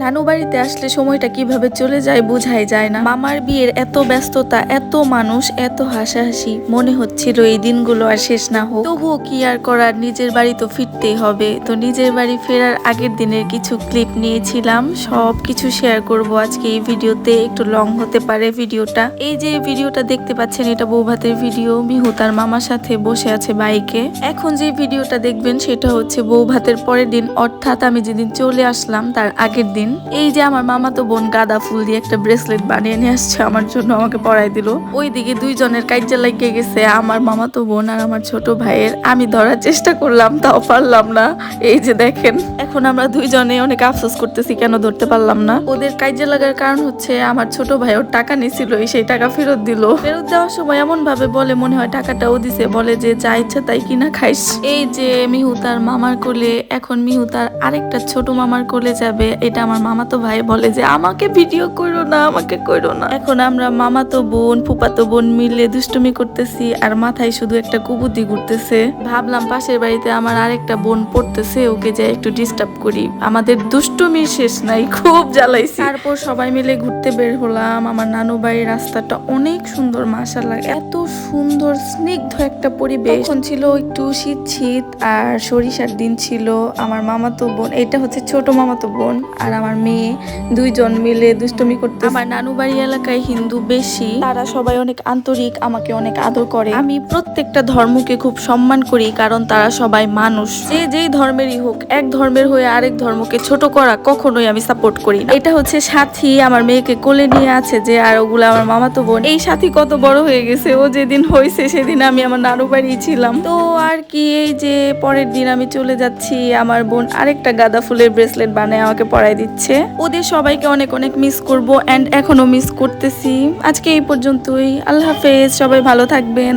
নানু বাড়িতে আসলে সময়টা কিভাবে চলে যায় বোঝাই যায় না। মামার বিয়ের এত ব্যস্ততা, এত মানুষ, এত হাসাহাসি, মনে হচ্ছিল এই দিনগুলো আর শেষ না হোক। তবুও কি আর করার, নিজের বাড়ি তো ফিরতেই হবে। তো নিজের বাড়ি ফেরার আগের দিনের কিছু ক্লিপ নিয়েছিলাম, সব কিছু শেয়ার করব আজকে এই ভিডিওতে। একটু লং হতে পারে ভিডিওটা। এই যে ভিডিওটা দেখতে পাচ্ছেন, এটা বউ ভাতের ভিডিও। মিহু তার মামার সাথে বসে আছে বাইকে। এখন যে ভিডিওটা দেখবেন সেটা হচ্ছে বউ ভাতের পরের দিন, অর্থাৎ আমি যেদিন চলে আসলাম তার আগের দিন। এই যে আমার মামাতো বোন গাঁদা ফুল দিয়ে একটা ব্রেসলেট বানিয়ে নিয়ে আসছে আমার জন্য, আমাকে পরাই দিল। ওইদিকে দুইজনের কাইজা লাগিয়ে গেছে, আমার মামাতো বোন আর আমার ছোট ভাইয়ের। আমি ধরার চেষ্টা করলাম, তাও পারলাম না। এই যে দেখেন, এখন আমরা দুইজনে অনেক আফসোস করতেছি কেন ধরতে পারলাম না। ওদের কাইজা লাগার কারণ হচ্ছে আমার ছোট ভাই ওর টাকা নিছিল, সেই টাকা ফেরত দিল। ফেরত দেওয়ার সময় এমন ভাবে বলে মনে হয় টাকাটাও দিছে, বলে যে যা ইচ্ছা তাই কিনা খাইস। এই যে মিহু তার মামার কোলে, এখন মিহু তার আরেকটা ছোট মামার কোলে যাবে। এটা আমার মামাতো ভাই বলে যে আমাকে ভিডিও করো না, আমাকে করো না। এখন আমরা মামাতো বোন ফুপাতো বোন মিলে দুষ্টুমি করতেছি, আর মাথায় শুধু একটা কুবুদ্ধি ঘুরতেছে। ভাবলাম পাশের বাড়িতে আমার আরেকটা বোন পড়তেছে, ওকে যাই একটু ডিস্টার্ব করি। আমাদের দুষ্টুমির শেষ নাই, খুব জ্বালাইছি। তারপর সবাই মিলে ঘুরতে বের হলাম। আমার নানু বাড়ির রাস্তাটা অনেক সুন্দর, মাশাআল্লাহ, এত সুন্দর স্নিগ্ধ একটা পরিবেশ। এখন ছিল একটু শীত শীত, আর সরিষার দিন ছিল। আমার মামাতো বোন, এটা হচ্ছে ছোট মামাতো বোন, আর আমার মেয়ে, দুইজন মিলে দুষ্টুমি করতে। আমার নানু বাড়ি এলাকায় হিন্দু বেশি, তারা সবাই অনেক আন্তরিক, আমাকে অনেক আদর করে। আমি প্রত্যেকটা ধর্মকে খুব সম্মান করি, কারণ তারা সবাই মানুষ। যে যেই ধর্মেরই হোক, এক ধর্মের হয়ে আরেক ধর্মকে ছোট করা কখনোই আমি সাপোর্ট করি না। এটা হচ্ছে সাথী, আমার মেয়েকে কোলে নিয়ে আছে যে, আর ওগুলো আমার মামাতো বোন। এই সাথী কত বড় হয়ে গেছে, ও যেদিন হয়েছে সেদিন আমি আমার নানু বাড়ি ছিলাম। তো আর কি, এই যে পরের দিন আমি চলে যাচ্ছি, আমার বোন আরেকটা গাঁদা ফুলের ব্রেসলেট বানায় আমাকে পরাই দিচ্ছে। ওদের সবাইকে অনেক অনেক মিস করব, এন্ড এখনো মিস করতেছি। আজকে এই পর্যন্তই, আল্লাহ হাফেজ, সবাই ভালো থাকবেন।